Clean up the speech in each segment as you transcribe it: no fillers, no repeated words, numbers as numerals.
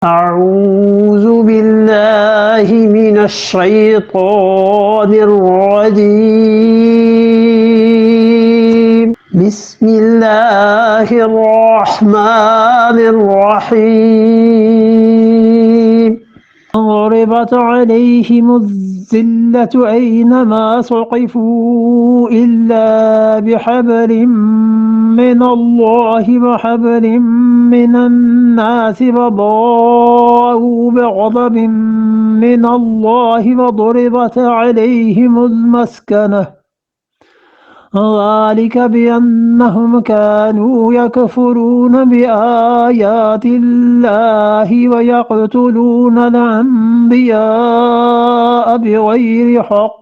أعوذ بالله من الشيطان الرجيم بسم الله الرحمن الرحيم ضربت عليهم الذلة أينما ثقفوا إلا بحبل من الله وحبل من الناس وباءوا بغضب من الله وضربت عليهم المسكنة ذلك بأنهم كانوا يكفرون بآيات الله ويقتلون الأنبياء بغير حق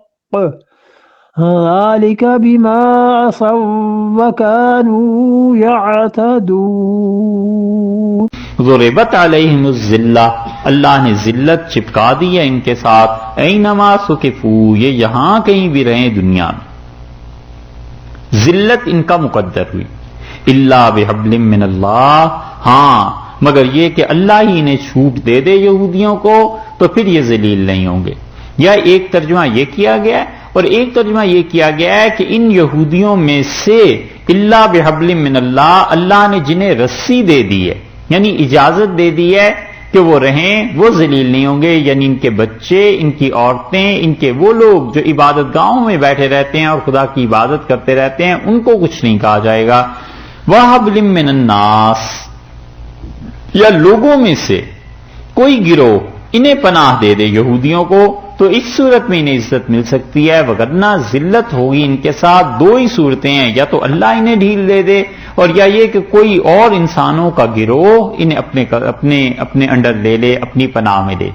ذلك بما عصوا وكانوا يعتدون ضربت علیہم الذلہ، اللہ نے ذلت چپکا دی ہے ان کے ساتھ، اینما ثقفوا، یہ یہاں کہیں بھی رہیں دنیا میں، ذلت ان کا مقدر ہوئی، الا بحبل من اللہ، ہاں مگر یہ کہ اللہ ہی انہیں چھوٹ دے دے یہودیوں کو تو پھر یہ ذلیل نہیں ہوں گے۔ یا ایک ترجمہ یہ کیا گیا ہے اور ایک ترجمہ یہ کیا گیا ہے کہ ان یہودیوں میں سے الا بحبل من اللہ، اللہ نے جنہیں رسی دے دی ہے، یعنی اجازت دے دی ہے کہ وہ رہیں، وہ ذلیل نہیں ہوں گے، یعنی ان کے بچے، ان کی عورتیں، ان کے وہ لوگ جو عبادت گاہوں میں بیٹھے رہتے ہیں اور خدا کی عبادت کرتے رہتے ہیں، ان کو کچھ نہیں کہا جائے گا۔ وَحَبْلٍ مِّنَ النَّاسِ، یا لوگوں میں سے کوئی گروہ انہیں پناہ دے دے یہودیوں کو تو اس صورت میں انہیں عزت مل سکتی ہے، وگرنہ ذلت ہوگی ان کے ساتھ۔ دو ہی صورتیں ہیں، یا تو اللہ انہیں ڈھیل دے دے اور یا یہ کہ کوئی اور انسانوں کا گروہ انہیں اپنے انڈر لے لے، اپنی پناہ میں لے۔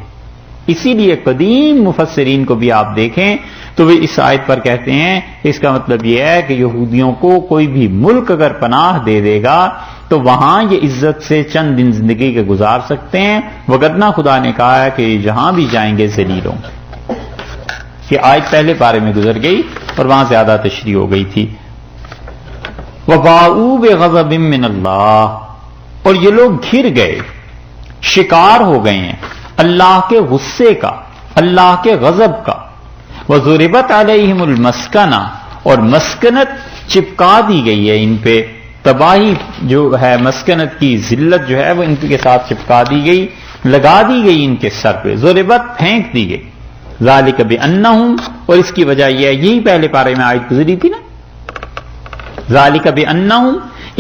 اسی لیے قدیم مفسرین کو بھی آپ دیکھیں تو وہ اس آیت پر کہتے ہیں اس کا مطلب یہ ہے کہ یہودیوں کو کوئی بھی ملک اگر پناہ دے دے گا تو وہاں یہ عزت سے چند دن زندگی کے گزار سکتے ہیں، وگرنہ خدا نے کہا ہے کہ جہاں بھی جائیں گے ذلیل ہوں گے۔ یہ آیت پہلے پارے میں گزر گئی اور وہاں زیادہ تشریح ہو گئی تھی۔ وَبَاءُوا بِغَضَبٍ مِّنَ اللَّهِ، اور یہ لوگ گھر گئے، شکار ہو گئے ہیں اللہ کے غصے کا، اللہ کے غضب کا۔ وَضُرِبَتْ عَلَيْهِمُ الْمَسْكَنَةُ، اور مسکنت چپکا دی گئی ہے ان پہ، تباہی جو ہے مسکنت کی، ذلت جو ہے وہ ان کے ساتھ چپکا دی گئی، لگا دی گئی ان کے سر پہ، ضربت پھینک دی گئی۔ ذالک بانہم، اور اس کی وجہ یہ ہے، یہی پہلے پارے میں آیت گزری تھی نا، ذالک بانہم،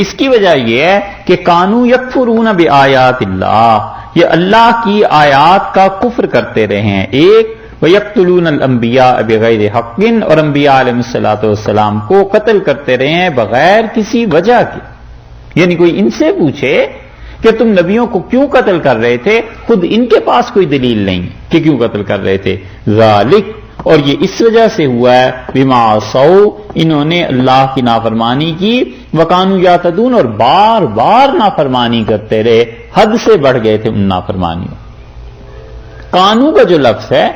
اس کی وجہ یہ ہے کہ کانوا یکفرون بآیات اللہ، یہ اللہ کی آیات کا کفر کرتے رہے ہیں، ایک وَيَقْتُلُونَ الْأَنْبِيَاءَ بِغَيْرِ حَقٍّ، اور انبیاء علیہ السلام کو قتل کرتے رہے ہیں بغیر کسی وجہ کے، یعنی کوئی ان سے پوچھے کہ تم نبیوں کو کیوں قتل کر رہے تھے، خود ان کے پاس کوئی دلیل نہیں کہ کیوں قتل کر رہے تھے۔ ذالک، اور یہ اس وجہ سے ہوا ہے بما عصوا، انہوں نے اللہ کی نافرمانی کی، وکانوا یعتدون، اور بار بار نافرمانی کرتے رہے، حد سے بڑھ گئے تھے ان نافرمانیوں۔ کانو کا جو لفظ ہے،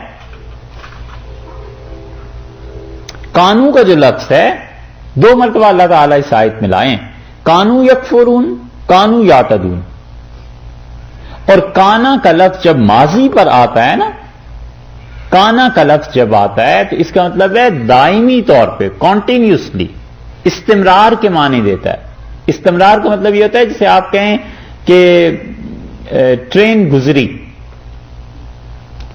کانو کا جو لفظ ہے دو مرتبہ اللہ تعالیٰ اس آیت میں لائیں، کانو یکفرون، کانو یعتدون۔ اور کانا کا لفظ جب ماضی پر آتا ہے نا، کانا کا لفظ جب آتا ہے تو اس کا مطلب ہے دائمی طور پہ، کانٹینیوسلی، استمرار کے معنی دیتا ہے۔ استمرار کا مطلب یہ ہوتا ہے جسے آپ کہیں کہ ٹرین گزری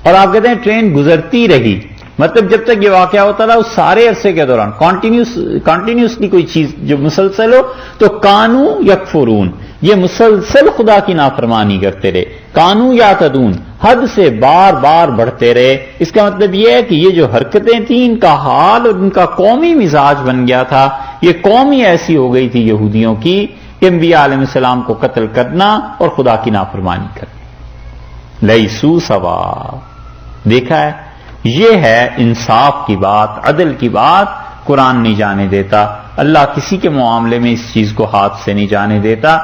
اور آپ کہتے ہیں ٹرین گزرتی رہی، مطلب جب تک یہ واقعہ ہوتا رہا اس سارے عرصے کے دوران کانٹینیوسلی کوئی چیز جو مسلسل ہو، تو کانو یکفرون، یہ مسلسل خدا کی نافرمانی کرتے رہے۔ کانو یعتدون، حد سے بار بار بڑھتے رہے۔ اس کا مطلب یہ ہے کہ یہ جو حرکتیں تھیں، ان کا حال اور ان کا قومی مزاج بن گیا تھا، یہ قوم ہی ایسی ہو گئی تھی یہودیوں کی کہ انبیاء علیہ السلام کو قتل کرنا اور خدا کی نافرمانی کرنا۔ لیسوا سواء، دیکھا ہے، یہ ہے انصاف کی بات، عدل کی بات، قرآن نہیں جانے دیتا، اللہ کسی کے معاملے میں اس چیز کو ہاتھ سے نہیں جانے دیتا۔